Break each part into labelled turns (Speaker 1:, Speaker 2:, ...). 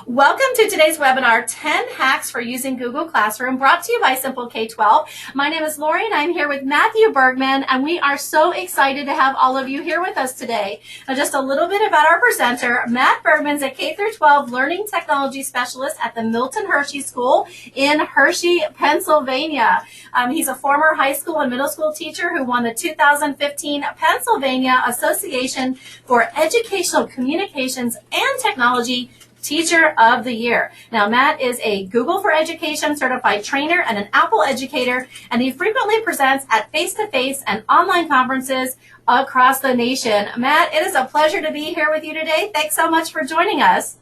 Speaker 1: Welcome to today's webinar, 10 Hacks for Using Google Classroom, brought to you by Simple K-12. My name is Lori and I'm here with Matthew Bergman, and we are so excited to have all of you here with us today. Now, just a little bit about our presenter. Matt Bergman is a K-12 Learning Technology Specialist at the Milton Hershey School in Hershey, Pennsylvania. He's a former high school and middle school teacher who won the 2015 Pennsylvania Association for Educational Communications and Technology Teacher of the Year. Now, Matt is a Google for Education certified trainer and an Apple educator, and he frequently presents at face-to-face and online conferences across the nation. Matt, it is a pleasure to be here with you today. Thanks so much for joining us.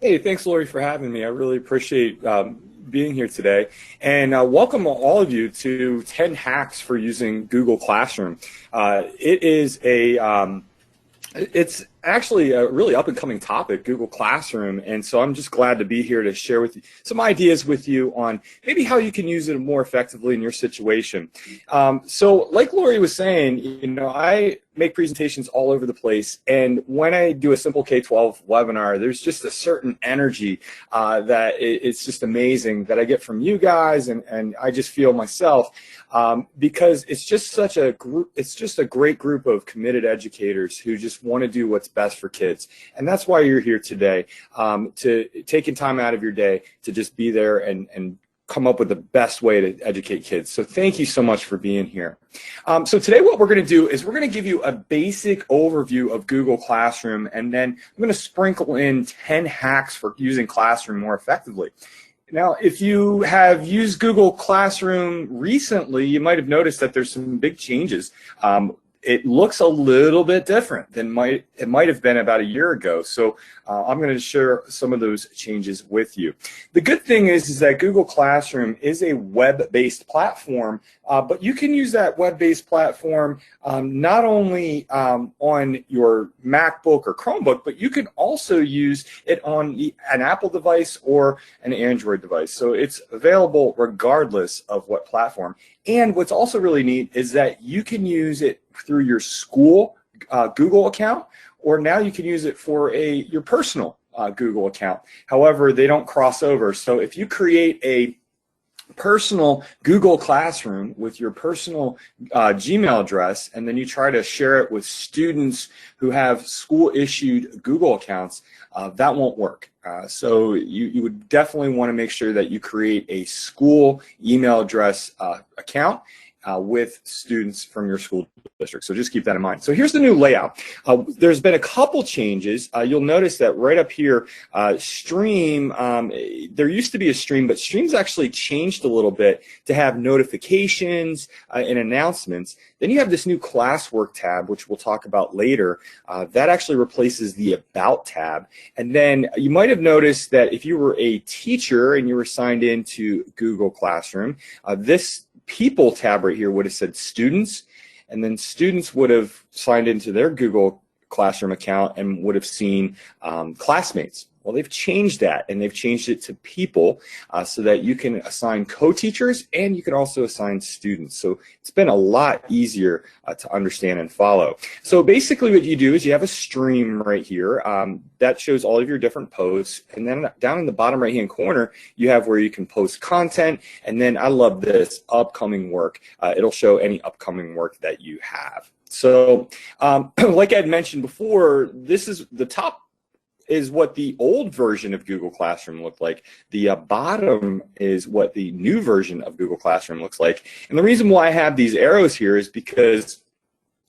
Speaker 2: Hey, thanks, Lori, for having me. I really appreciate being here today. And welcome all of you to 10 Hacks for Using Google Classroom. It's actually a really up-and-coming topic, Google Classroom, and so I'm just glad to be here to share with you some ideas with you on maybe how you can use it more effectively in your situation. So like Lori was saying, I make presentations all over the place, and when I do a Simple K-12 webinar, there's just a certain energy that it's just amazing that I get from you guys, and I just feel myself, because it's just such a group, it's just a great group of committed educators who just want to do what's best for kids. And that's why you're here today, to taking time out of your day to just be there and come up with the best way to educate kids. So thank you so much for being here. So today what we're going to do is we're going to give you a basic overview of Google Classroom, and then I'm going to sprinkle in 10 hacks for using Classroom more effectively. Now, if you have used Google Classroom recently, you might have noticed that there's some big changes. It looks a little bit different than it might have been about a year ago. So I'm going to share some of those changes with you. The good thing is that Google Classroom is a web-based platform, but you can use that web-based platform not only on your MacBook or Chromebook, but you can also use it on an Apple device or an Android device. So it's available regardless of what platform. And what's also really neat is that you can use it through your school Google account, or now you can use it for your personal Google account. However, they don't cross over. So if you create a personal Google Classroom with your personal Gmail address, and then you try to share it with students who have school-issued Google accounts, that won't work. So you would definitely want to make sure that you create a school email address account with students from your school district. So just keep that in mind. So here's the new layout. There's been a couple changes. You'll notice that right up here, Stream, there used to be a Stream, but Stream's actually changed a little bit to have notifications and announcements. Then you have this new Classwork tab, which we'll talk about later. That actually replaces the About tab. And then you might have noticed that if you were a teacher and you were signed into Google Classroom, this People tab right here would have said Students, and then students would have signed into their Google Classroom account and would have seen classmates. Well, they've changed that, and they've changed it to People so that you can assign co-teachers and you can also assign students. So it's been a lot easier to understand and follow. So basically what you do is you have a stream right here that shows all of your different posts, and then down in the bottom right hand corner you have where you can post content, and then I love this, upcoming work. It'll show any upcoming work that you have. So like I had mentioned before, this is the top is what the old version of Google Classroom looked like. The bottom is what the new version of Google Classroom looks like. And the reason why I have these arrows here is because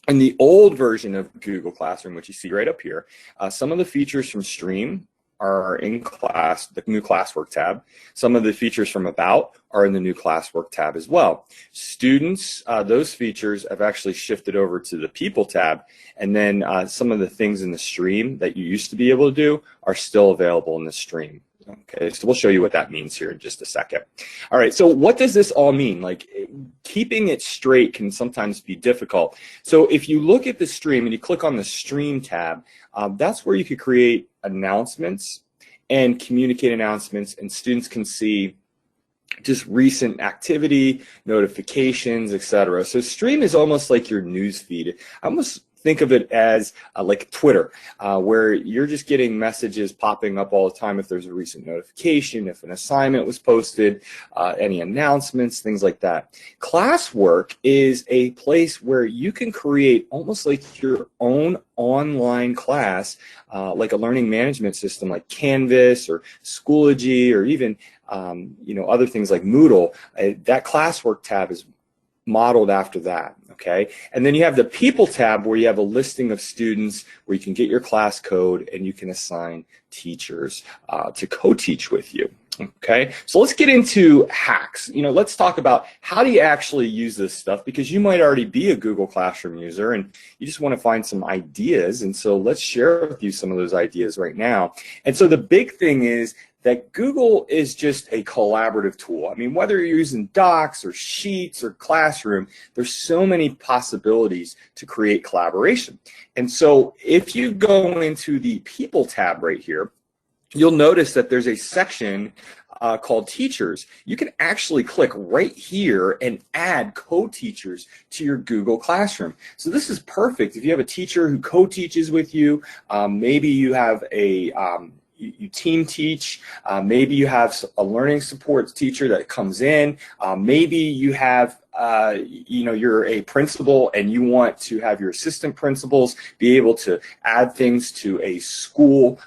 Speaker 2: in the old version of Google Classroom, which you see right up here, some of the features from Stream are in class, the new Classwork tab. Some of the features from About are in the new Classwork tab as well. Students, those features have actually shifted over to the People tab, and then some of the things in the Stream that you used to be able to do are still available in the Stream. Okay, so we'll show you what that means here in just a second. All right, so what does this all mean? Like, keeping it straight can sometimes be difficult. So if you look at the Stream and you click on the Stream tab, that's where you could create announcements and communicate announcements, and students can see just recent activity, notifications, etc. So Stream is almost like your news feed. I almost think of it as like Twitter, where you're just getting messages popping up all the time if there's a recent notification, if an assignment was posted, any announcements, things like that. Classwork is a place where you can create almost like your own online class, like a learning management system like Canvas or Schoology, or even other things like Moodle. That classwork tab is modeled after that, okay? And then you have the people tab where you have a listing of students where you can get your class code and you can assign teachers to co-teach with you. Okay, so let's get into hacks. Let's talk about how do you actually use this stuff, because you might already be a Google Classroom user and you just want to find some ideas. And so let's share with you some of those ideas right now. And so the big thing is that Google is just a collaborative tool. I mean, whether you're using Docs or Sheets or Classroom, there's so many possibilities to create collaboration. And so if you go into the People tab right here, you'll notice that there's a section called Teachers. You can actually click right here and add co-teachers to your Google Classroom. So this is perfect if you have a teacher who co-teaches with you. Maybe you have a you team teach. Maybe you have a learning support teacher that comes in. Maybe you have you're a principal and you want to have your assistant principals be able to add things to a school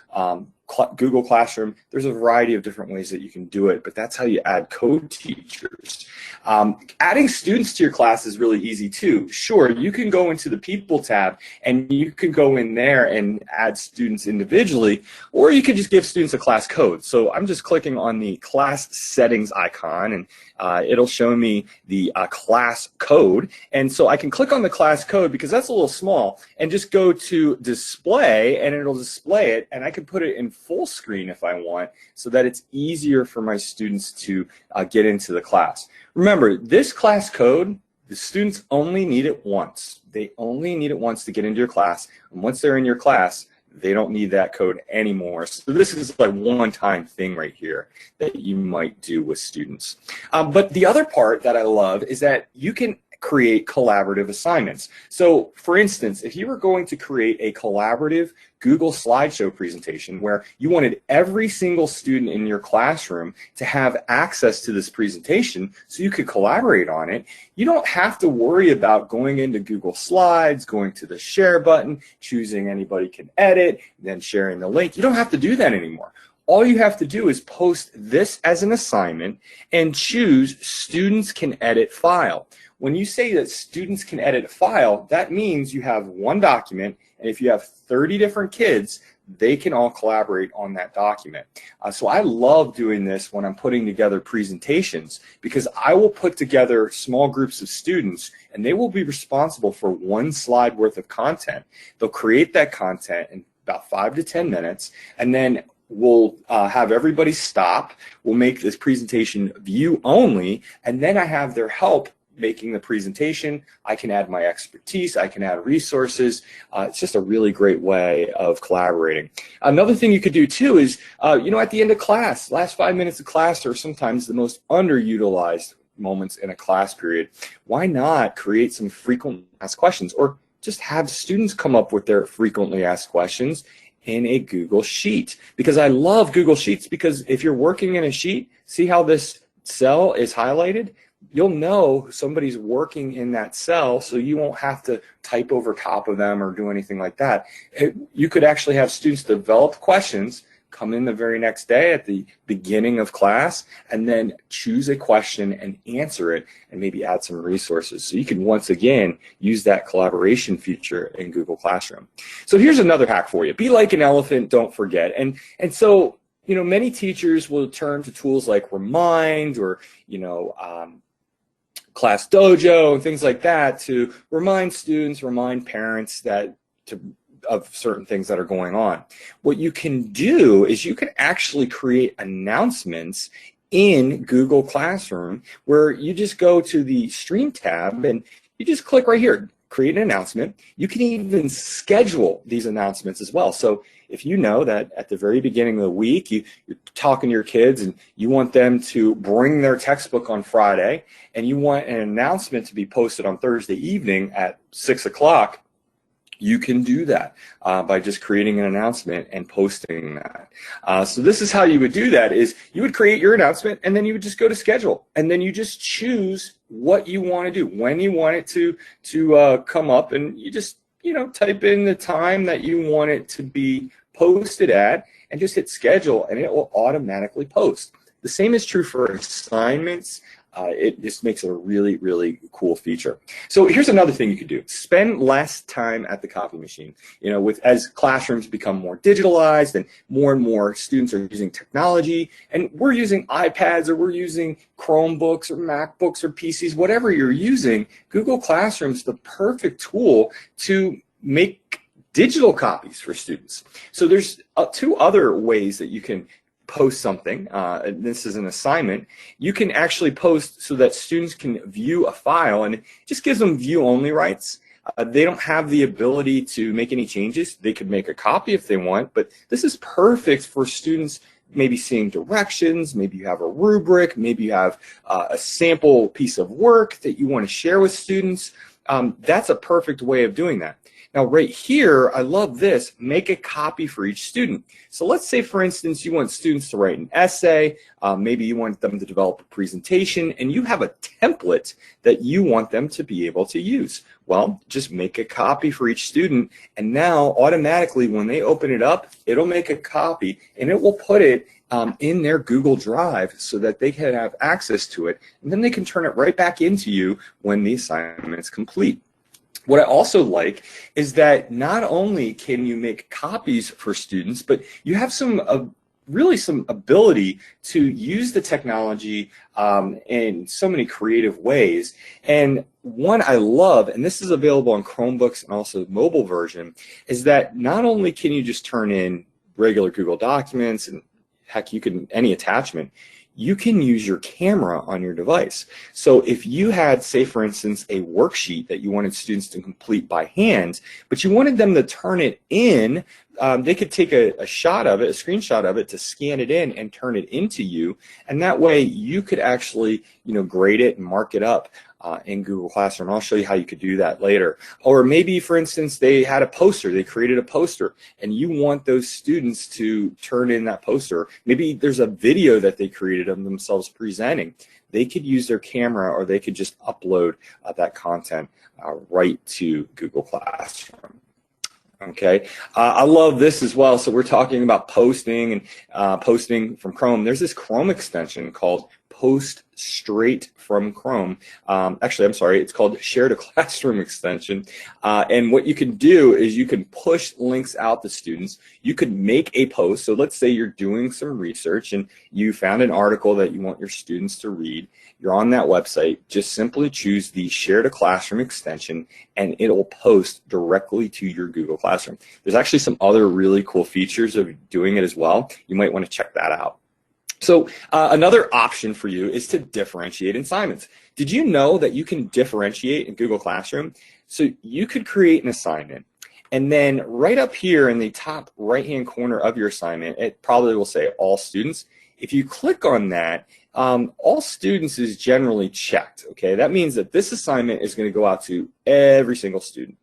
Speaker 2: Google Classroom. There's a variety of different ways that you can do it, but that's how you add co-teachers. Adding students to your class is really easy too. Sure, you can go into the People tab and you can go in there and add students individually, or you could just give students a class code. So I'm just clicking on the class settings icon, and it'll show me the class code. And so I can click on the class code because that's a little small and just go to display, and it'll display it, and I can put it in full screen if I want, so that it's easier for my students to get into the class. Remember, this class code, the students only need it once. They only need it once to get into your class, and once they're in your class, they don't need that code anymore. So this is a one-time thing right here that you might do with students. But the other part that I love is that you can create collaborative assignments. So for instance, if you were going to create a collaborative Google slideshow presentation where you wanted every single student in your classroom to have access to this presentation so you could collaborate on it, you don't have to worry about going into Google Slides, going to the share button, choosing anybody can edit, then sharing the link. You don't have to do that anymore. All you have to do is post this as an assignment and choose Students Can Edit File. When you say that students can edit a file, that means you have one document, and if you have 30 different kids, they can all collaborate on that document. So I love doing this when I'm putting together presentations, because I will put together small groups of students and they will be responsible for one slide worth of content. They'll create that content in about 5 to 10 minutes, and then we'll have everybody stop. We'll make this presentation view only, and then I have their help making the presentation. I can add my expertise, I can add resources. It's just a really great way of collaborating. Another thing you could do too is, at the end of class, last 5 minutes of class are sometimes the most underutilized moments in a class period. Why not create some frequently asked questions, or just have students come up with their frequently asked questions in a Google Sheet? Because I love Google Sheets, because if you're working in a sheet, see how this cell is highlighted? You'll know somebody's working in that cell, so you won't have to type over top of them or do anything like that. You could actually have students develop questions, come in the very next day at the beginning of class, and then choose a question and answer it, and maybe add some resources. So you can once again use that collaboration feature in Google Classroom. So here's another hack for you. Be like an elephant, don't forget. And so, many teachers will turn to tools like Remind or, Class Dojo and things like that to remind students, remind parents of certain things that are going on. What you can do is you can actually create announcements in Google Classroom, where you just go to the Stream tab and you just click right here, create an announcement. You can even schedule these announcements as well. So if you know that at the very beginning of the week, you're talking to your kids and you want them to bring their textbook on Friday, and you want an announcement to be posted on Thursday evening at 6 o'clock, You can do that by just creating an announcement and posting that. So this is how you would do that, is you would create your announcement and then you would just go to schedule, and then you just choose what you want to do, when you want it to come up, and you just type in the time that you want it to be posted at and just hit schedule, and it will automatically post. The same is true for assignments. It just makes it a really, really cool feature. So here's another thing you could do. Spend less time at the copy machine. As classrooms become more digitalized and more students are using technology, and we're using iPads, or we're using Chromebooks or MacBooks or PCs, whatever you're using, Google Classroom is the perfect tool to make digital copies for students. So there's two other ways that you can post something. This is an assignment. You can actually post so that students can view a file, and it just gives them view-only rights. They don't have the ability to make any changes. They could make a copy if they want, but this is perfect for students maybe seeing directions. Maybe you have a rubric. Maybe you have a sample piece of work that you want to share with students. That's a perfect way of doing that. Now, right here, I love this, make a copy for each student. So let's say, for instance, you want students to write an essay, maybe you want them to develop a presentation, and you have a template that you want them to be able to use. Well, just make a copy for each student, and now automatically when they open it up, it'll make a copy, and it will put it in their Google Drive so that they can have access to it, and then they can turn it right back into you when the assignment is complete. What I also like is that not only can you make copies for students, but you have really some ability to use the technology in so many creative ways. And one I love, and this is available on Chromebooks and also mobile version, is that not only can you just turn in regular Google Documents, and heck, you can any attachment, you can use your camera on your device. So if you had, say for instance, a worksheet that you wanted students to complete by hand, but you wanted them to turn it in, they could take a shot of it, a screenshot of it, to scan it in and turn it into you, and that way you could actually grade it and mark it up in Google Classroom. I'll show you how you could do that later. Or maybe, for instance, they had a poster, they created a poster, and you want those students to turn in that poster. Maybe there's a video that they created of themselves presenting. They could use their camera, or they could just upload that content right to Google Classroom. Okay, I love this as well. So we're talking about posting and posting from Chrome. There's this Chrome extension called Post Straight from Chrome. Actually, I'm sorry, it's called Share to Classroom extension. And what you can do is you can push links out to students. You could make a post. So let's say you're doing some research and you found an article that you want your students to read. You're on that website. Just simply choose the Share to Classroom extension, and it will post directly to your Google Classroom. There's actually some other really cool features of doing it as well. You might want to check that out. So another option for you is to differentiate assignments. Did you know that you can differentiate in Google Classroom? So you could create an assignment, and then right up here in the top right-hand corner of your assignment, it probably will say all students. If you click on that, all students is generally checked. Okay, that means that this assignment is going to go out to every single student.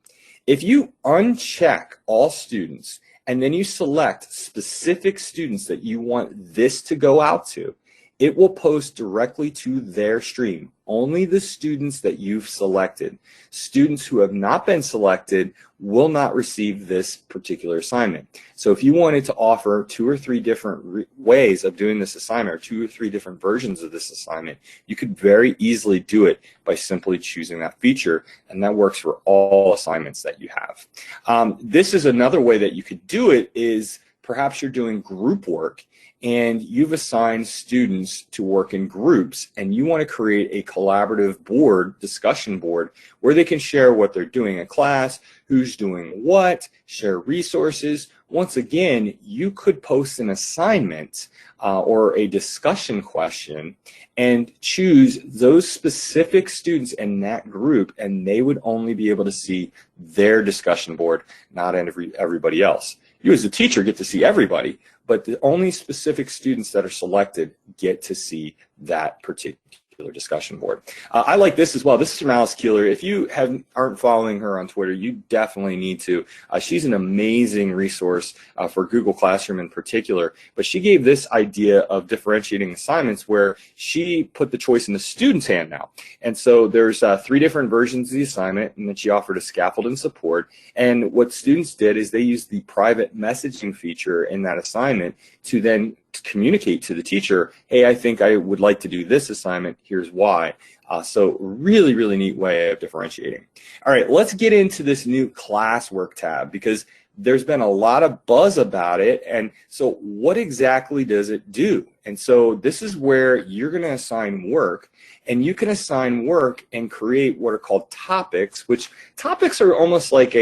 Speaker 2: If you uncheck all students, and then you select specific students that you want this to go out to, it will post directly to their stream. Only the students that you've selected. Students who have not been selected will not receive this particular assignment. So if you wanted to offer 2 or 3 different ways of doing this assignment, or 2 or 3 different versions of this assignment, you could very easily do it by simply choosing that feature, and that works for all assignments that you have. This is another way that you could do it, is perhaps you're doing group work and you've assigned students to work in groups, and you want to create a collaborative board, discussion board, where they can share what they're doing in class, who's doing what, share resources. Once again, you could post an assignment or a discussion question and choose those specific students in that group, and they would only be able to see their discussion board, not everybody else. You as a teacher get to see everybody, but the only specific students that are selected get to see that particular discussion board. I like this as well. This is from Alice Keeler. If you aren't following her on Twitter, you definitely need to. She's an amazing resource for Google Classroom in particular, but she gave this idea of differentiating assignments where she put the choice in the student's hand now. And so there's 3 different versions of the assignment, and then she offered a scaffold and support. And what students did is they used the private messaging feature in that assignment to then communicate to the teacher, hey, I think I would like to do this assignment, here's why. So really, really neat way of differentiating. All right, let's get into this new classwork tab, because there's been a lot of buzz about it. And so what exactly does it do? And so this is where you're going to assign work, and you can assign work and create what are called topics, which topics are almost like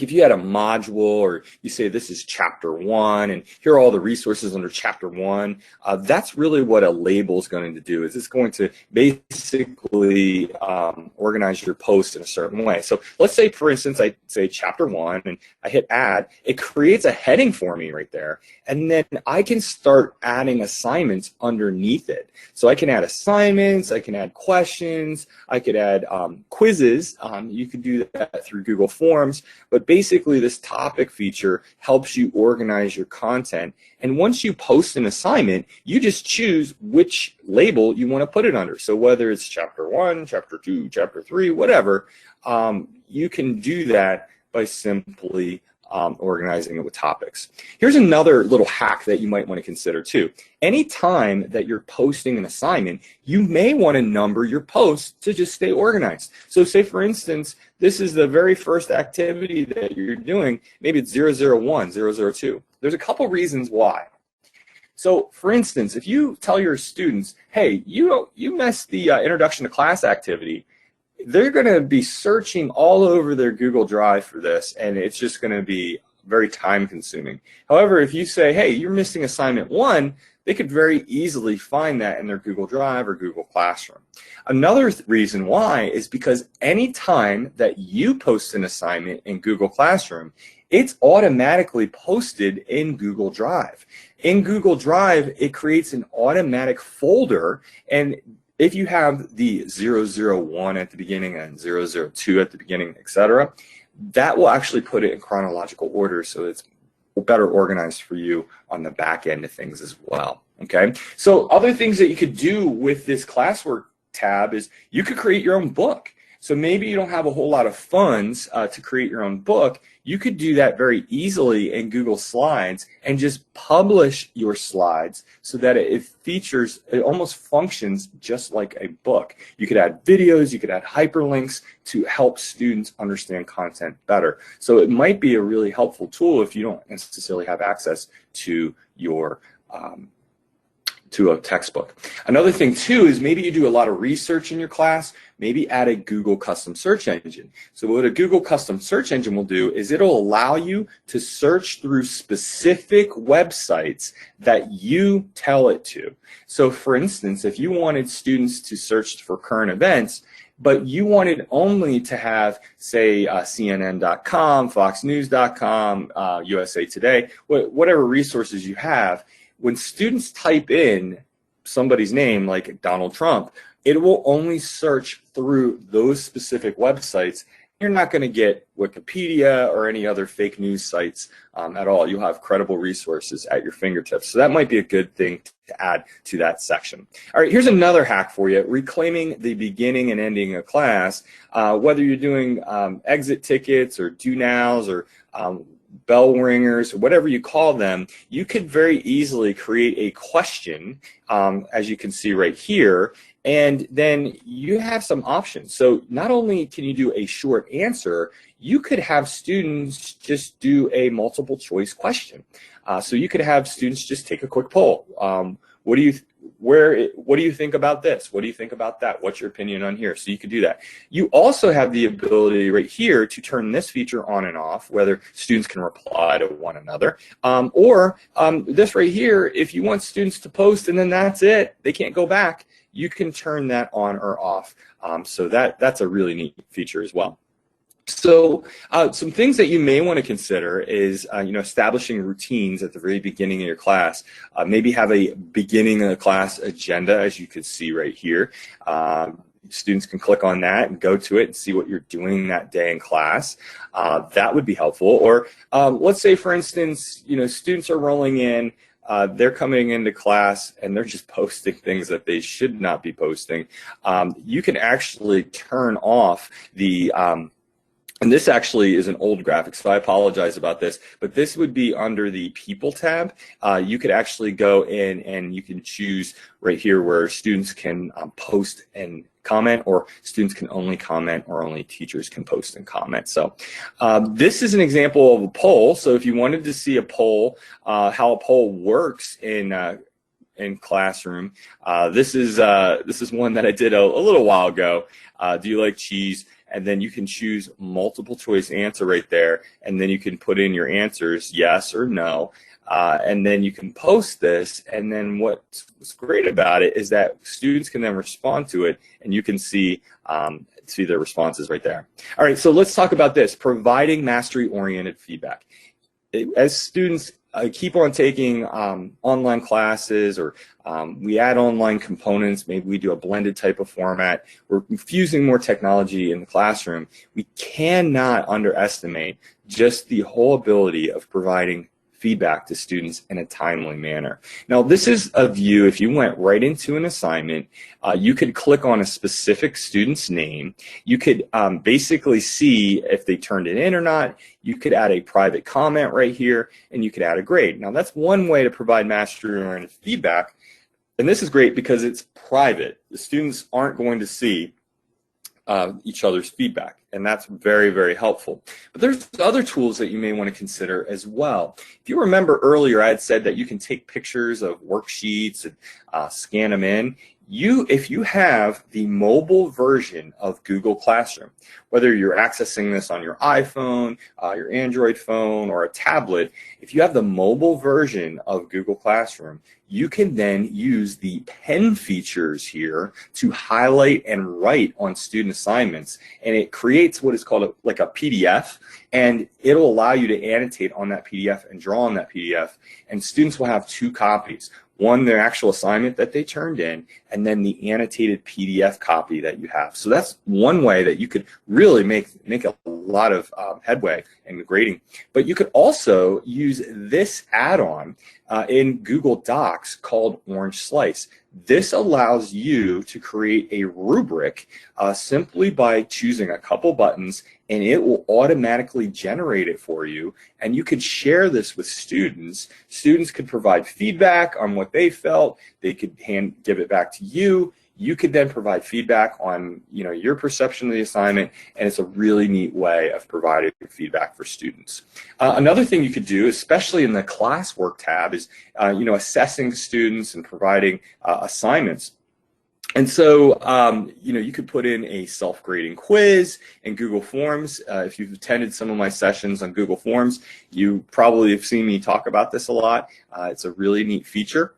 Speaker 2: if you had a module, or you say this is chapter 1 and here are all the resources under chapter 1, that's really what a label is going to do. Is it's going to basically organize your post in a certain way. So let's say, for instance, I say chapter 1 and I hit add. It creates a heading for me right there, and then I can start adding assignments underneath it. So I can add assignments, I can add questions, I could add quizzes. You could do that through Google Forms, but basically this topic feature helps you organize your content. And once you post an assignment, you just choose which label you want to put it under. So whether it's chapter 1, chapter 2, chapter 3, whatever, you can do that by simply organizing it with topics. Here's another little hack that you might want to consider too. Anytime that you're posting an assignment, you may want to number your posts to just stay organized. So say, for instance, this is the very first activity that you're doing. Maybe it's 001, 002. There's a couple reasons why. So for instance, if you tell your students, hey, you missed the introduction to class activity, they're going to be searching all over their Google Drive for this, and it's just going to be very time consuming. However, if you say, hey, you're missing assignment 1, they could very easily find that in their Google Drive or Google Classroom. Another reason why is because any time that you post an assignment in Google Classroom, it's automatically posted in Google Drive. In Google Drive, it creates an automatic folder, and if you have the 001 at the beginning and 002 at the beginning, etc., that will actually put it in chronological order, so it's better organized for you on the back end of things as well. Okay, so other things that you could do with this classwork tab is you could create your own book. So maybe you don't have a whole lot of funds to create your own book. You could do that very easily in Google Slides and just publish your slides so that it almost functions just like a book. You could add videos, you could add hyperlinks to help students understand content better. So it might be a really helpful tool if you don't necessarily have access to your to a textbook. Another thing too is maybe you do a lot of research in your class, maybe add a Google custom search engine. So what a Google custom search engine will do is it'll allow you to search through specific websites that you tell it to. So for instance, if you wanted students to search for current events, but you wanted only to have, say, CNN.com, FoxNews.com, USA Today, whatever resources you have, when students type in somebody's name, like Donald Trump, it will only search through those specific websites. You're not going to get Wikipedia or any other fake news sites at all. You'll have credible resources at your fingertips. So that might be a good thing to add to that section. All right, here's another hack for you, reclaiming the beginning and ending of class. Whether you're doing exit tickets or do nows or bell ringers, or whatever you call them, you could very easily create a question, as you can see right here, and then you have some options. So not only can you do a short answer, you could have students just do a multiple choice question. So you could have students just take a quick poll. What do you think about this? What do you think about that? What's your opinion on here? So you could do that. You also have the ability right here to turn this feature on and off, whether students can reply to one another, or this right here, if you want students to post and then that's it, they can't go back, you can turn that on or off. So that's a really neat feature as well. So some things that you may want to consider is, establishing routines at the very beginning of your class. Maybe have a beginning of the class agenda, as you can see right here. Students can click on that and go to it and see what you're doing that day in class. That would be helpful. Or let's say, for instance, students are rolling in. They're coming into class and they're just posting things that they should not be posting. You can actually turn off the and this actually is an old graphic, so I apologize about this, but this would be under the People tab. You could actually go in and you can choose right here where students can post and comment, or students can only comment, or only teachers can post and comment. So this is an example of a poll. So if you wanted to see a poll, how a poll works in Classroom, this is one that I did a little while ago. Do you like cheese? And then you can choose multiple choice answer right there, and then you can put in your answers, yes or no, and then you can post this. And then what's great about it is that students can then respond to it, and you can see their responses right there. All right, so let's talk about this: providing mastery-oriented feedback. As students keep on taking online classes, or we add online components, maybe we do a blended type of format, we're infusing more technology in the classroom, we cannot underestimate just the whole ability of providing feedback to students in a timely manner. Now, this is a view. If you went right into an assignment, you could click on a specific student's name. You could basically see if they turned it in or not. You could add a private comment right here, and you could add a grade. Now, that's one way to provide mastery-oriented feedback, and this is great because it's private. The students aren't going to see each other's feedback, and that's very, very helpful. But there's other tools that you may want to consider as well. If you remember earlier, I had said that you can take pictures of worksheets and scan them in. If you have the mobile version of Google Classroom, whether you're accessing this on your iPhone, your Android phone, or a tablet, if you have the mobile version of Google Classroom, you can then use the pen features here to highlight and write on student assignments, and it creates what is called like a PDF, and it'll allow you to annotate on that PDF and draw on that PDF, and students will have two copies. One, their actual assignment that they turned in, and then the annotated PDF copy that you have. So that's one way that you could really make a lot of headway in grading. But you could also use this add-on in Google Docs called Orange Slice. This allows you to create a rubric simply by choosing a couple buttons, and it will automatically generate it for you, and you could share this with students. Students could provide feedback on what they felt. They could give it back to you. You could then provide feedback on your perception of the assignment, and it's a really neat way of providing feedback for students. Another thing you could do, especially in the classwork tab, is assessing students and providing assignments. And so, you could put in a self-grading quiz in Google Forms. If you've attended some of my sessions on Google Forms, you probably have seen me talk about this a lot. It's a really neat feature,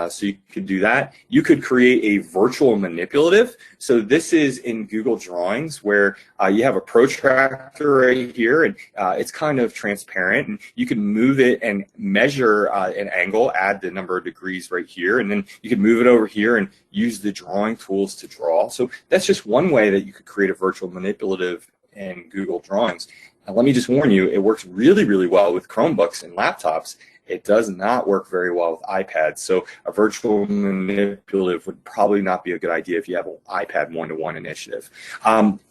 Speaker 2: so you could do that. You could create a virtual manipulative. So this is in Google Drawings, where you have a protractor right here, and it's kind of transparent, and you can move it and measure an angle, add the number of degrees right here, and then you can move it over here and use the drawing tools to draw. So that's just one way that you could create a virtual manipulative in Google Drawings. Now, let me just warn you, it works really, really well with Chromebooks and laptops. It does not work very well with iPads. So a virtual manipulative would probably not be a good idea if you have an iPad one-to-one initiative.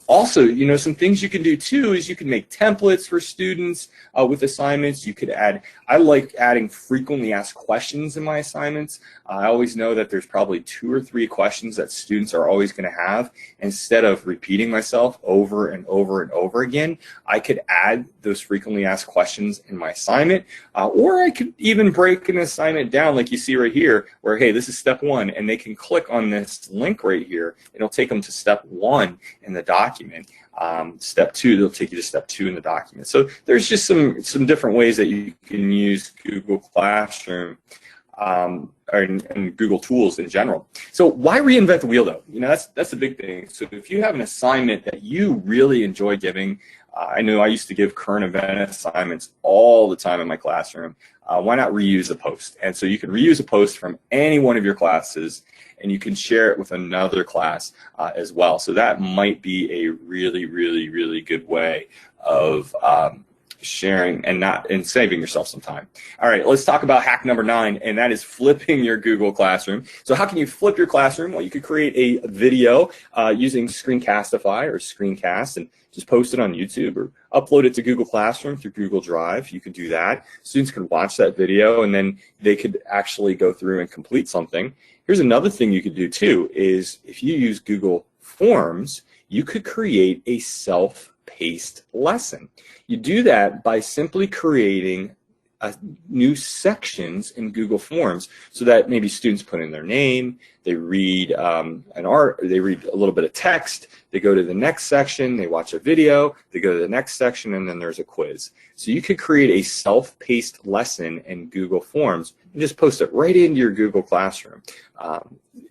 Speaker 2: Also, some things you can do too is you can make templates for students with assignments. You could I like adding frequently asked questions in my assignments. I always know that there's probably 2 or 3 questions that students are always going to have. Instead of repeating myself over and over and over again, I could add those frequently asked questions in my assignment, or I could even break an assignment down like you see right here, where, hey, this is step 1, and they can click on this link right here. It'll take them to step 1 in the document. Step 2, they'll take you to step 2 in the document. So there's just some different ways that you can use Google Classroom and Google tools in general. So why reinvent the wheel, though? That's the big thing. So if you have an assignment that you really enjoy giving, I know I used to give current event assignments all the time in my classroom. Why not reuse a post? And so you can reuse a post from any one of your classes, and you can share it with another class as well. So that might be a really, really, really good way of sharing and saving yourself some time. All right, let's talk about hack number 9, and that is flipping your Google Classroom. So how can you flip your classroom? Well, you could create a video using Screencastify or Screencast and just post it on YouTube or upload it to Google Classroom through Google Drive. You could do that. Students could watch that video and then they could actually go through and complete something. Here's another thing you could do too, is if you use Google Forms, you could create a self-paced lesson. You do that by simply creating new sections in Google Forms so that maybe students put in their name, they read they read a little bit of text, they go to the next section, they watch a video, they go to the next section, and then there's a quiz. So you could create a self-paced lesson in Google Forms and just post it right into your Google Classroom.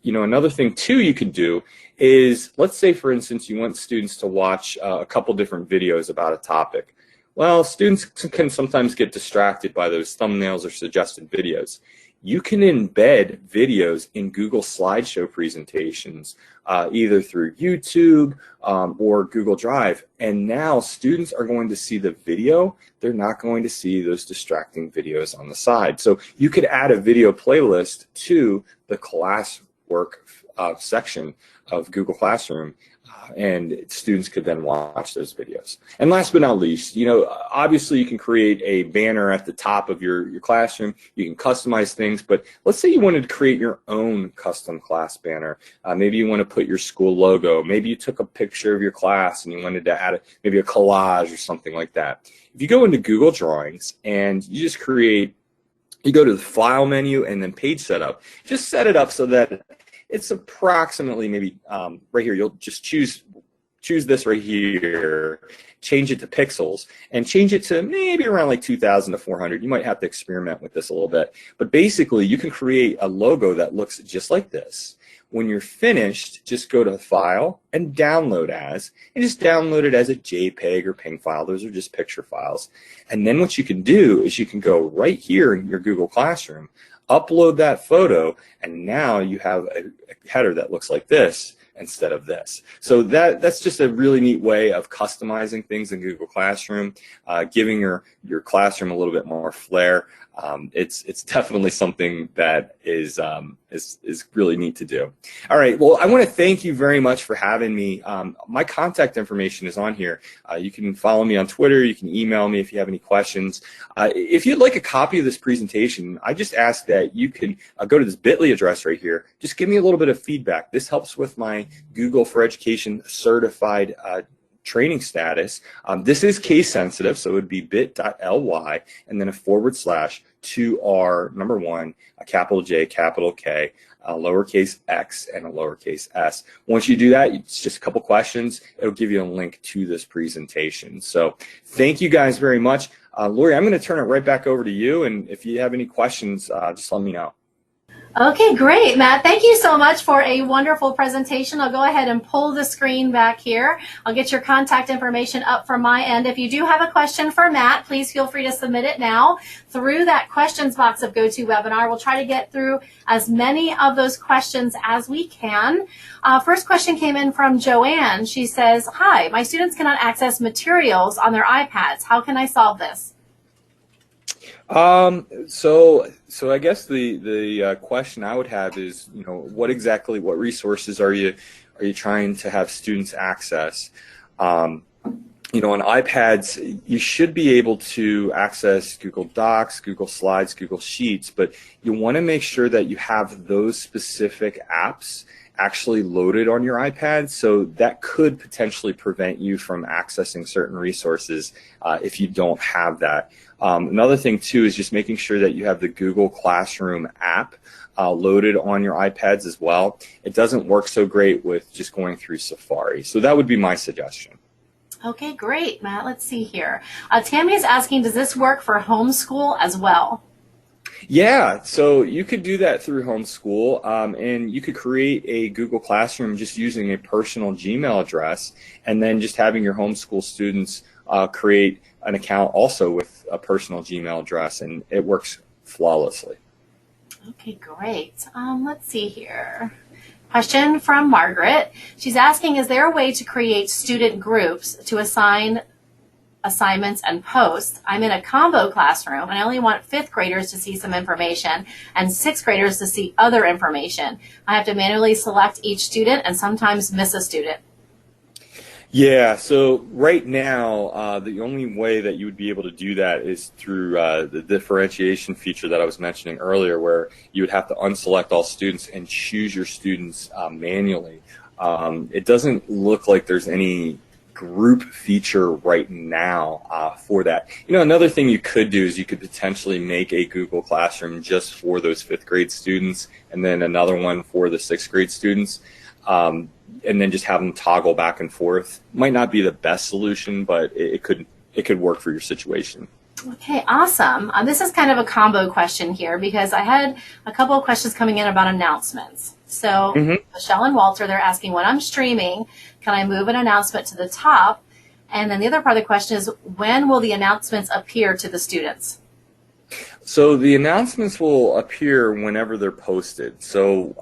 Speaker 2: You know, another thing too you could do is, let's say for instance you want students to watch a couple different videos about a topic. Well, students can sometimes get distracted by those thumbnails or suggested videos. You can embed videos in Google slideshow presentations, either through YouTube or Google Drive. And now students are going to see the video. They're not going to see those distracting videos on the side. So you could add a video playlist to the classwork section of Google Classroom, and students could then watch those videos. And last but not least, you know, obviously you can create a banner at the top of your classroom. You can customize things, but let's say you wanted to create your own custom class banner. Maybe you want to put your school logo. Maybe you took a picture of your class and you wanted to add maybe a collage or something like that. If you go into Google Drawings and you just you go to the File menu and then Page Setup, just set it up so that it's approximately maybe right here. You'll just choose this right here, change it to pixels, and change it to maybe around like 2,000 to 400. You might have to experiment with this a little bit. But basically, you can create a logo that looks just like this. When you're finished, just go to File and Download As, and just download it as a JPEG or PNG file. Those are just picture files. And then what you can do is you can go right here in your Google Classroom, upload that photo, and now you have a header that looks like this instead of this. So that's just a really neat way of customizing things in Google Classroom, giving your classroom a little bit more flair. It's definitely something that is really neat to do. All right, well, I want to thank you very much for having me. My contact information is on here. You can follow me on Twitter. You can email me if you have any questions. If you'd like a copy of this presentation, I just ask that you can go to this bit.ly address right here. Just give me a little bit of feedback. This helps with my Google for Education certified training status. This is case sensitive, so it would be bit.ly and then a /2R1, a capital J, capital K, a lowercase x, and a lowercase s. Once you do that, it's just a couple questions. It'll give you a link to this presentation. So thank you guys very much. Lori, I'm going to turn it right back over to you, and if you have any questions, just let me know.
Speaker 1: Okay, great, Matt. Thank you so much for a wonderful presentation. I'll go ahead and pull the screen back here. I'll get your contact information up from my end. If you do have a question for Matt, please feel free to submit it now through that questions box of GoToWebinar. We'll try to get through as many of those questions as we can. First question came in from Joanne. She says, "Hi, my students cannot access materials on their iPads. How can I solve this?"
Speaker 2: So I guess the question I would have is, you know, what resources are you trying to have students access? You know, on iPads, you should be able to access Google Docs, Google Slides, Google Sheets, but you want to make sure that you have those specific apps actually loaded on your iPad, so that could potentially prevent you from accessing certain resources if you don't have that. Another thing too is just making sure that you have the Google Classroom app loaded on your iPads as well. It doesn't work so great with just going through Safari, so that would be my suggestion.
Speaker 1: Okay, great, Matt. Let's see here. Tammy is asking, does this work for homeschool as well?
Speaker 2: Yeah, so you could do that through homeschool, and you could create a Google Classroom just using a personal Gmail address, and then just having your homeschool students create an account also with a personal Gmail address, and it works flawlessly.
Speaker 1: Okay, great. Let's see here. Question from Margaret. She's asking, is there a way to create student groups to assign assignments and posts? I'm in a combo classroom and I only want fifth graders to see some information and sixth graders to see other information. I have to manually select each student and sometimes miss a student.
Speaker 2: Yeah, so right now, the only way that you would be able to do that is through the differentiation feature that I was mentioning earlier, where you would have to unselect all students and choose your students manually. It doesn't look like there's any group feature right now for that. You know, another thing you could do is you could potentially make a Google Classroom just for those fifth grade students and then another one for the sixth grade students. And then just have them toggle back and forth. Might not be the best solution, but it could work for your situation.
Speaker 1: Okay, awesome. This is kind of a combo question here because I had a couple of questions coming in about announcements. So Michelle and Walter, they're asking, when I'm streaming, can I move an announcement to the top? And then the other part of the question is, when will the announcements appear to the students?
Speaker 2: So the announcements will appear whenever they're posted. So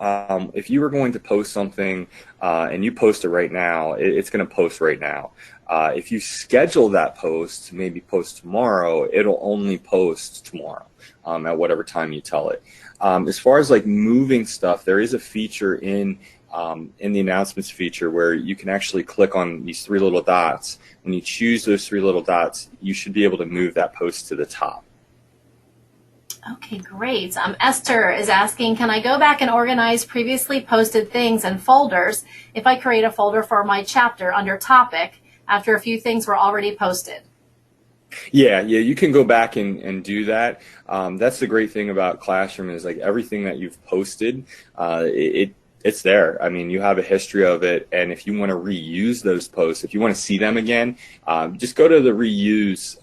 Speaker 2: if you were going to post something and you post it right now, it's going to post right now. If you schedule that post, maybe post tomorrow, it'll only post tomorrow at whatever time you tell it. As far as like moving stuff, there is a feature in the announcements feature where you can actually click on these three little dots. When you choose those three little dots, you should be able to move that post to the top.
Speaker 1: Okay, great. Esther is asking, can I go back and organize previously posted things and folders if I create a folder for my chapter under topic after a few things were already posted?
Speaker 2: Yeah, you can go back and do that. That's the great thing about Classroom is like everything that you've posted, it's there. I mean, you have a history of it, and if you want to reuse those posts, if you want to see them again, just go to the reuse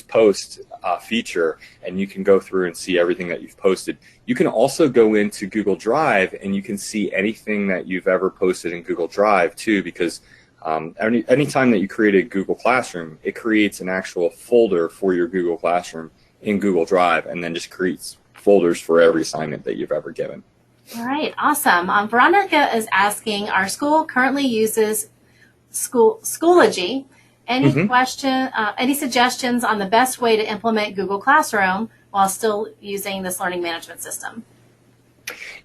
Speaker 2: post feature, and you can go through and see everything that you've posted. You can also go into Google Drive and you can see anything that you've ever posted in Google Drive too, because anytime that you create a Google Classroom, it creates an actual folder for your Google Classroom in Google Drive and then just creates folders for every assignment that you've ever given.
Speaker 1: All right, awesome. Veronica is asking, our school currently uses Schoology. Any suggestions on the best way to implement Google Classroom while still using this learning management system?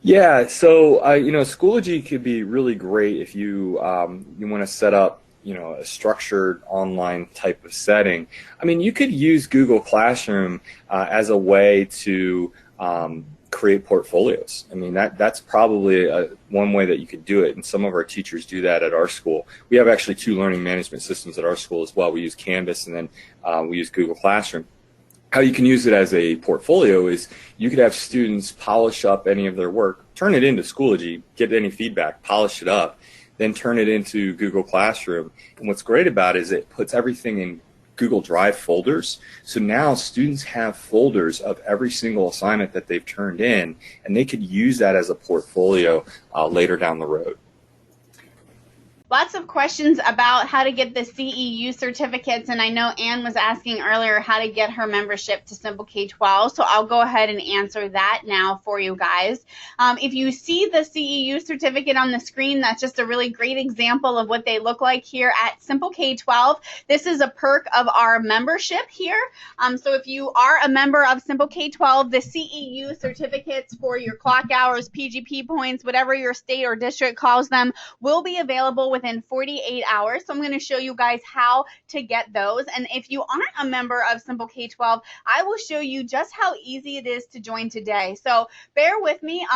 Speaker 2: Yeah, so Schoology could be really great if you want to set up a structured online type of setting. I mean, you could use Google Classroom as a way to create portfolios. I mean, that's probably one way that you could do it, and some of our teachers do that at our school. We have actually 2 learning management systems at our school as well. We use Canvas and then we use Google Classroom. How you can use it as a portfolio is you could have students polish up any of their work, turn it into Schoology, get any feedback, polish it up, then turn it into Google Classroom. And what's great about it is it puts everything in Google Drive folders. So now students have folders of every single assignment that they've turned in, and they could use that as a portfolio later down the road.
Speaker 3: Lots of questions about how to get the CEU certificates, and I know Anne was asking earlier how to get her membership to Simple K-12, so I'll go ahead and answer that now for you guys. If you see the CEU certificate on the screen, that's just a really great example of what they look like here at Simple K-12. This is a perk of our membership here. So if you are a member of Simple K-12, the CEU certificates for your clock hours, PGP points, whatever your state or district calls them, will be available within 48 hours. So I'm going to show you guys how to get those. And if you aren't a member of Simple K-12, I will show you just how easy it is to join today. So bear with me.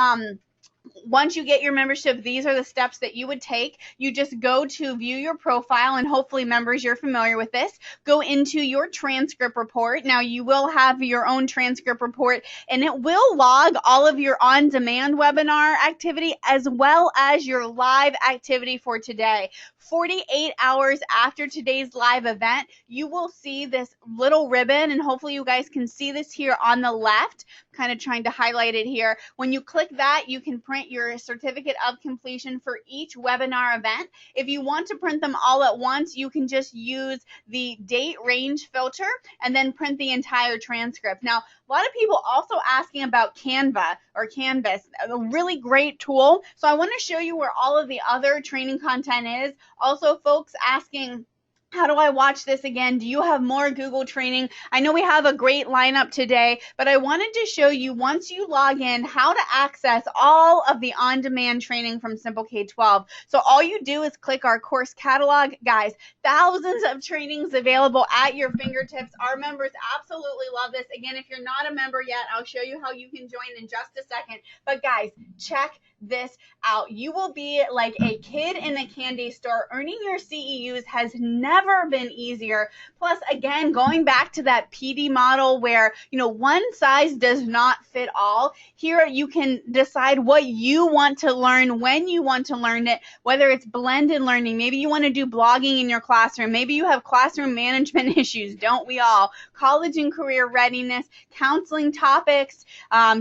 Speaker 3: Once you get your membership, these are the steps that you would take. You just go to view your profile, and hopefully members, you're familiar with this. Go into your transcript report. Now you will have your own transcript report, and it will log all of your on-demand webinar activity as well as your live activity for today. 48 hours after today's live event, you will see this little ribbon, and hopefully you guys can see this here on the left. kind of trying to highlight it here. When you click that, you can print your certificate of completion for each webinar event. If you want to print them all at once, you can just use the date range filter and then print the entire transcript. Now, a lot of people also asking about Canva or Canvas, a really great tool. So I want to show you where all of the other training content is. Also, folks asking, how do I watch this again? Do you have more Google training? I know we have a great lineup today, but I wanted to show you, once you log in, how to access all of the on-demand training from Simple K-12. So all you do is click our course catalog. Guys, thousands of trainings available at your fingertips. Our members absolutely love this. Again, if you're not a member yet, I'll show you how you can join in just a second. But guys, check this out. You will be like a kid in a candy store. Earning your CEUs has never been easier. Plus, again, going back to that PD model where, you know, one size does not fit all. Here you can decide what you want to learn, when you want to learn it, whether it's blended learning. Maybe you want to do blogging in your classroom. Maybe you have classroom management issues. Don't we all? College and career readiness, counseling topics,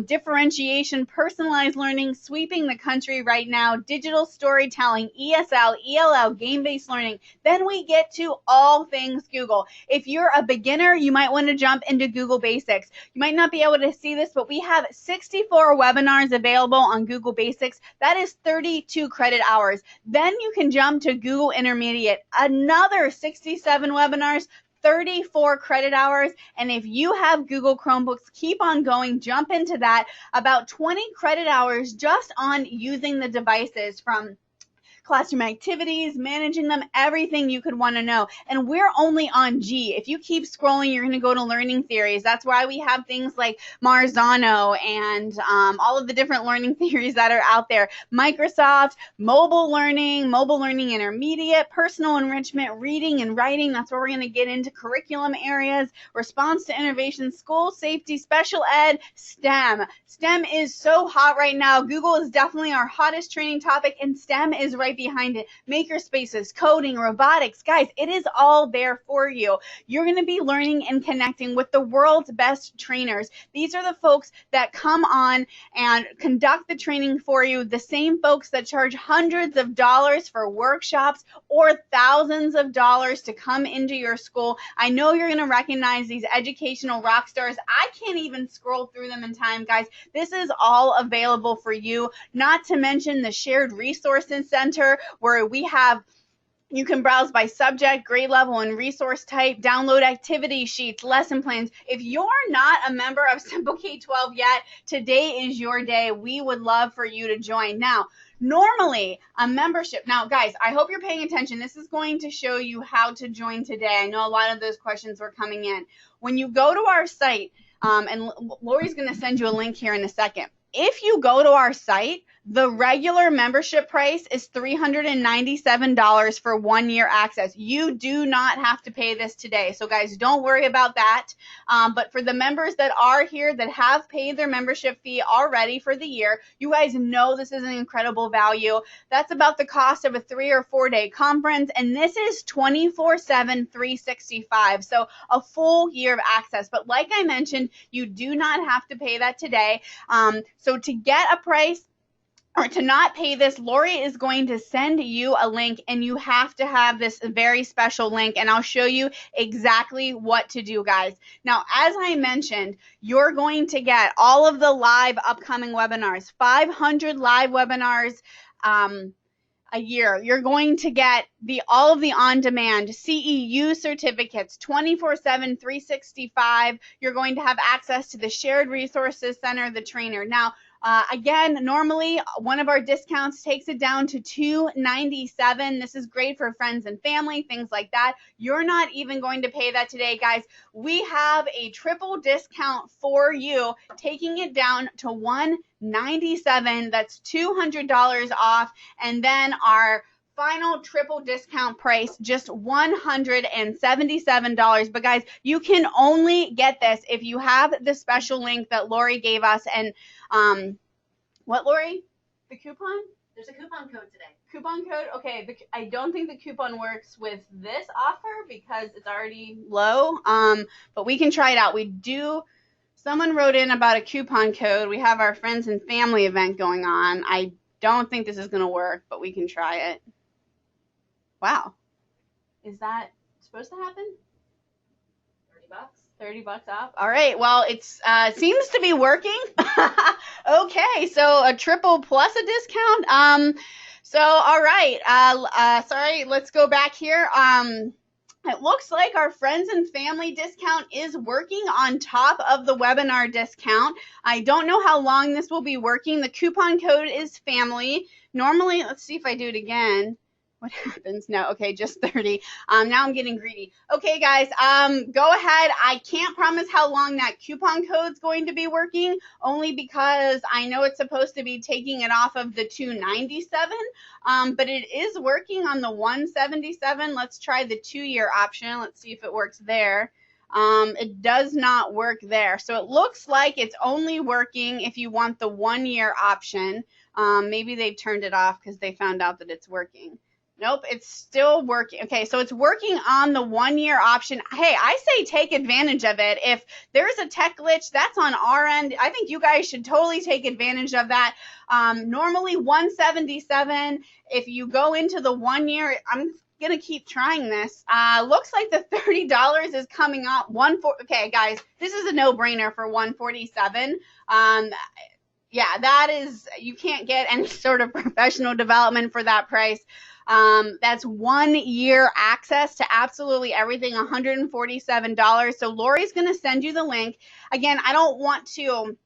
Speaker 3: differentiation, personalized learning, sweeping the country right now, digital storytelling, ESL, ELL, game-based learning. Then we get to all things Google. If you're a beginner, you might want to jump into Google Basics. You might not be able to see this, but we have 64 webinars available on Google Basics. That is 32 credit hours. Then you can jump to Google Intermediate, another 67 webinars, 34 credit hours. And if you have Google Chromebooks, keep on going, jump into that. About 20 credit hours just on using the devices, from classroom activities, managing them, everything you could want to know. And we're only on G. If you keep scrolling, you're going to go to learning theories. That's why we have things like Marzano and all of the different learning theories that are out there. Microsoft, mobile learning intermediate, personal enrichment, reading and writing. That's where we're going to get into curriculum areas, response to innovation, school safety, special ed, STEM. STEM is so hot right now. Google is definitely our hottest training topic, and STEM is right behind it. Maker spaces, coding, robotics. Guys, it is all there for you. You're going to be learning and connecting with the world's best trainers. These are the folks that come on and conduct the training for you, the same folks that charge hundreds of dollars for workshops or thousands of dollars to come into your school. I know you're going to recognize these educational rock stars. I can't even scroll through them in time, guys. This is all available for you, not to mention the Shared Resources Center, where we have, you can browse by subject, grade level, and resource type, download activity sheets, lesson plans. If you're not a member of Simple K-12 yet, today is your day. We would love for you to join. Now, normally a membership, now guys, I hope you're paying attention. This is going to show you how to join today. I know a lot of those questions were coming in. When you go to our site, and Lori's going to send you a link here in a second. If you go to our site, the regular membership price is $397 for 1 year access. You do not have to pay this today. So guys, don't worry about that. But for the members that are here that have paid their membership fee already for the year, you guys know this is an incredible value. That's about the cost of a 3 or 4 day conference. And this is 24/7, 365. So a full year of access. But like I mentioned, you do not have to pay that today. So to get a price, or to not pay this, Lori is going to send you a link, and you have to have this very special link, and I'll show you exactly what to do, guys. Now, as I mentioned, you're going to get all of the live upcoming webinars, 500 live webinars a year. You're going to get all of the on-demand CEU certificates, 24/7, 365. You're going to have access to the Shared Resources Center, the trainer. Now, again, normally one of our discounts takes it down to $297. This is great for friends and family, things like that. You're not even going to pay that today, guys. We have a triple discount for you, taking it down to $197. That's $200 off. And then our final triple discount price, just $177. But guys, you can only get this if you have the special link that Lori gave us. And what, Lori? The coupon?
Speaker 1: There's a coupon code today.
Speaker 3: Coupon code? Okay, I don't think the coupon works with this offer because it's already low. But we can try it out. We do Someone wrote in about a coupon code. We have our friends and family event going on. I don't think this is going to work, but we can try it. Wow. Is that supposed to happen? $30 off. All right. Well, it's seems to be working. Okay. So a triple plus a discount. So all right. Sorry. Let's go back here. It looks like our friends and family discount is working on top of the webinar discount. I don't know how long this will be working. The coupon code is family. Normally, let's see if I do it again. What happens? No, okay, just 30. Now I'm getting greedy. Okay, guys, go ahead. I can't promise how long that coupon code's going to be working, only because I know it's supposed to be taking it off of the 297, but it is working on the 177. Let's try the 2-year option. Let's see if it works there. It does not work there. So it looks like it's only working if you want the 1-year option. Maybe they turned it off because they found out that it's working. Nope, it's still working. Okay, so it's working on the 1-year option. Hey, I say take advantage of it. If there's a tech glitch, that's on our end. I think you guys should totally take advantage of that. Normally 177. If you go into the 1 year, I'm gonna keep trying this. Looks like the $30 is coming up. Okay, guys, this is a no-brainer for 147. Yeah, that is, you can't get any sort of professional development for that price. That's 1 year access to absolutely everything, $147. So Lori's going to send you the link. Again, I don't want to,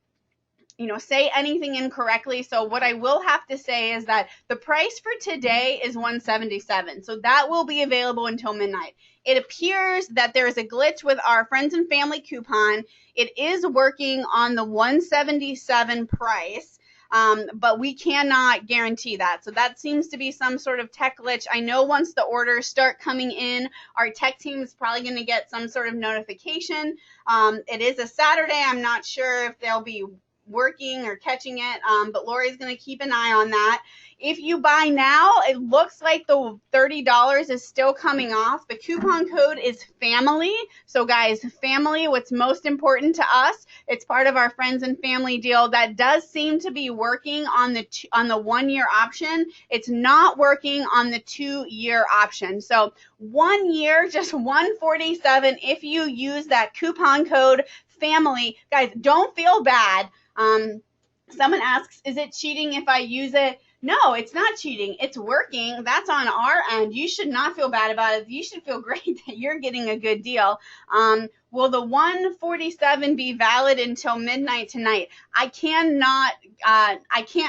Speaker 3: say anything incorrectly. So what I will have to say is that the price for today is $177. So that will be available until midnight. It appears that there is a glitch with our friends and family coupon. It is working on the $177 price. But we cannot guarantee that. So that seems to be some sort of tech glitch. I know once the orders start coming in, our tech team is probably going to get some sort of notification. It is a Saturday. I'm not sure if they'll be working or catching it, but Lori's going to keep an eye on that. If you buy now, it looks like the $30 is still coming off. The coupon code is family. So guys, family, what's most important to us, it's part of our friends and family deal. That does seem to be working on the 1 year option. It's not working on the 2-year option. So 1 year, just $147 if you use that coupon code family. Guys, don't feel bad. Someone asks, is it cheating if I use it? No, it's not cheating. It's working. That's on our end. You should not feel bad about it. You should feel great that you're getting a good deal. Will the 147 be valid until midnight tonight? I can't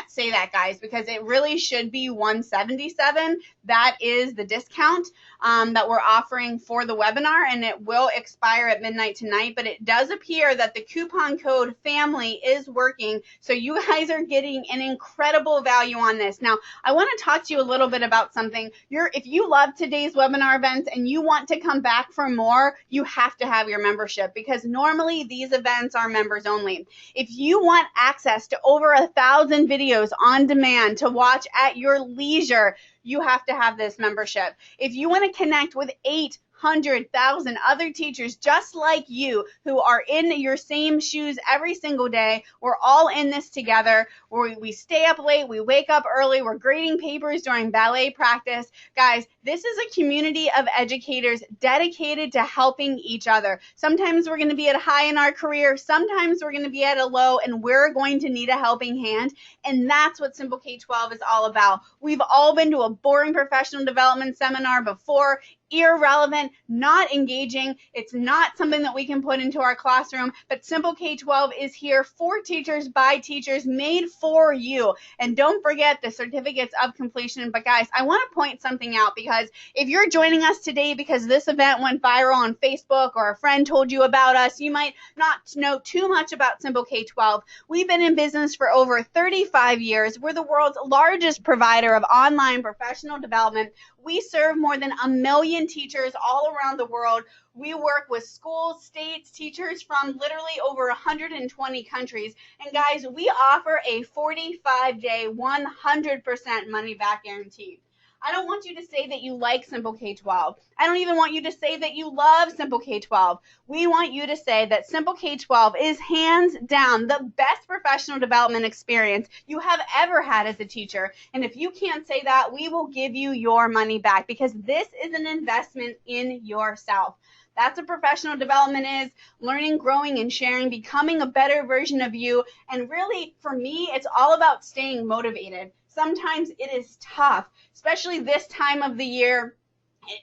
Speaker 3: say that, guys, because it really should be 177. That is the discount that we're offering for the webinar, and it will expire at midnight tonight. But it does appear that the coupon code family is working, so you guys are getting an incredible value on this. Now, I want to talk to you a little bit about something. If you love today's webinar events and you want to come back for more, you have to have your membership, because normally these events are members only. If you want access to over 1,000 videos on demand to watch at your leisure, you have to have this membership. If you want to connect with 800,000 other teachers just like you who are in your same shoes every single day, we're all in this together. We stay up late, we wake up early, we're grading papers during ballet practice. Guys, this is a community of educators dedicated to helping each other. Sometimes we're going to be at a high in our career, sometimes we're going to be at a low, and we're going to need a helping hand. And that's what Simple K-12 is all about. We've all been to a boring professional development seminar before. Irrelevant, not engaging. It's not something that we can put into our classroom, but Simple K-12 is here for teachers, by teachers, made for you. And don't forget the certificates of completion. But guys, I want to point something out, because if you're joining us today because this event went viral on Facebook or a friend told you about us, you might not know too much about Simple K-12. We've been in business for over 35 years. We're the world's largest provider of online professional development. We serve more than 1 million teachers all around the world. We work with schools, states, teachers from literally over 120 countries. And guys, we offer a 45-day, 100% money-back guarantee. I don't want you to say that you like Simple K-12. I don't even want you to say that you love Simple K-12. We want you to say that Simple K-12 is hands down the best professional development experience you have ever had as a teacher. And if you can't say that, we will give you your money back, because this is an investment in yourself. That's what professional development is: learning, growing, and sharing, becoming a better version of you. And really, for me, it's all about staying motivated. Sometimes it is tough, especially this time of the year.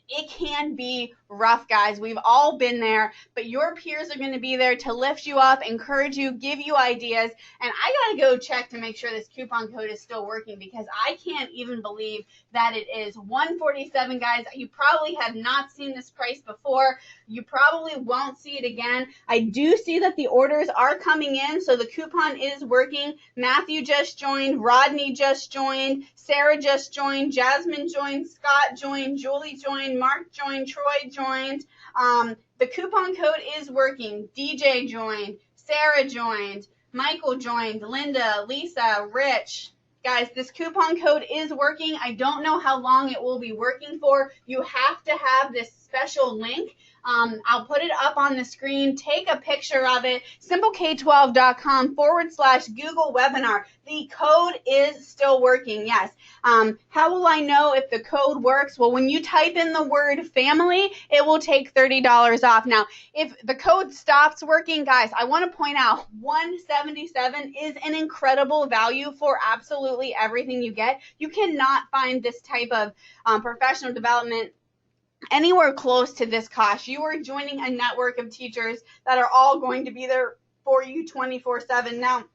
Speaker 3: It can be rough, guys. We've all been there, but your peers are going to be there to lift you up, encourage you, give you ideas. And I got to go check to make sure this coupon code is still working, because I can't even believe that it is $147, guys. You probably have not seen this price before. You probably won't see it again. I do see that the orders are coming in, so the coupon is working. Matthew just joined, Rodney just joined, Sarah just joined, Jasmine joined, Scott joined, Julie joined, Mark joined, Troy joined. The coupon code is working. DJ joined, Sarah joined, Michael joined, Linda, Lisa, Rich. Guys, this coupon code is working. I don't know how long it will be working for. You have to have this special link. I'll put it up on the screen. Take a picture of it. simpleK12.com/Google webinar. The code is still working, yes. How will I know if the code works? Well, when you type in the word family, it will take $30 off. Now, if the code stops working, guys, I want to point out $177 is an incredible value for absolutely everything you get. You cannot find this type of professional development anywhere close to this cost. You are joining a network of teachers that are all going to be there for you 24/7. Now,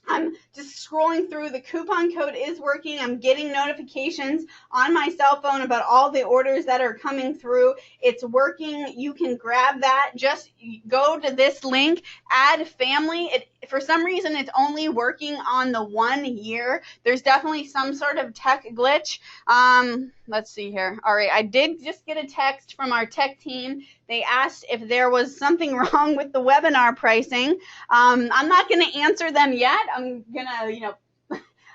Speaker 3: I'm just scrolling through. The coupon code is working. I'm getting notifications on my cell phone about all the orders that are coming through. It's working. You can grab that. Just go to this link, add family. For some reason, it's only working on the 1 year. There's definitely some sort of tech glitch. Let's see here. All right, I did just get a text from our tech team. They asked if there was something wrong with the webinar pricing. I'm not going to answer them yet. I'm going to,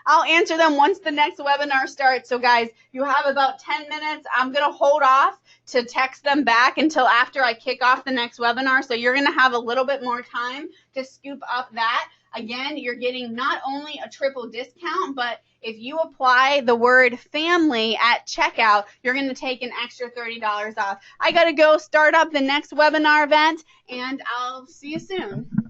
Speaker 3: I'll answer them once the next webinar starts. So guys, you have about 10 minutes. I'm going to hold off to text them back until after I kick off the next webinar. So you're going to have a little bit more time to scoop up that. Again, you're getting not only a triple discount, but if you apply the word family at checkout, you're going to take an extra $30 off. I got to go start up the next webinar event, and I'll see you soon.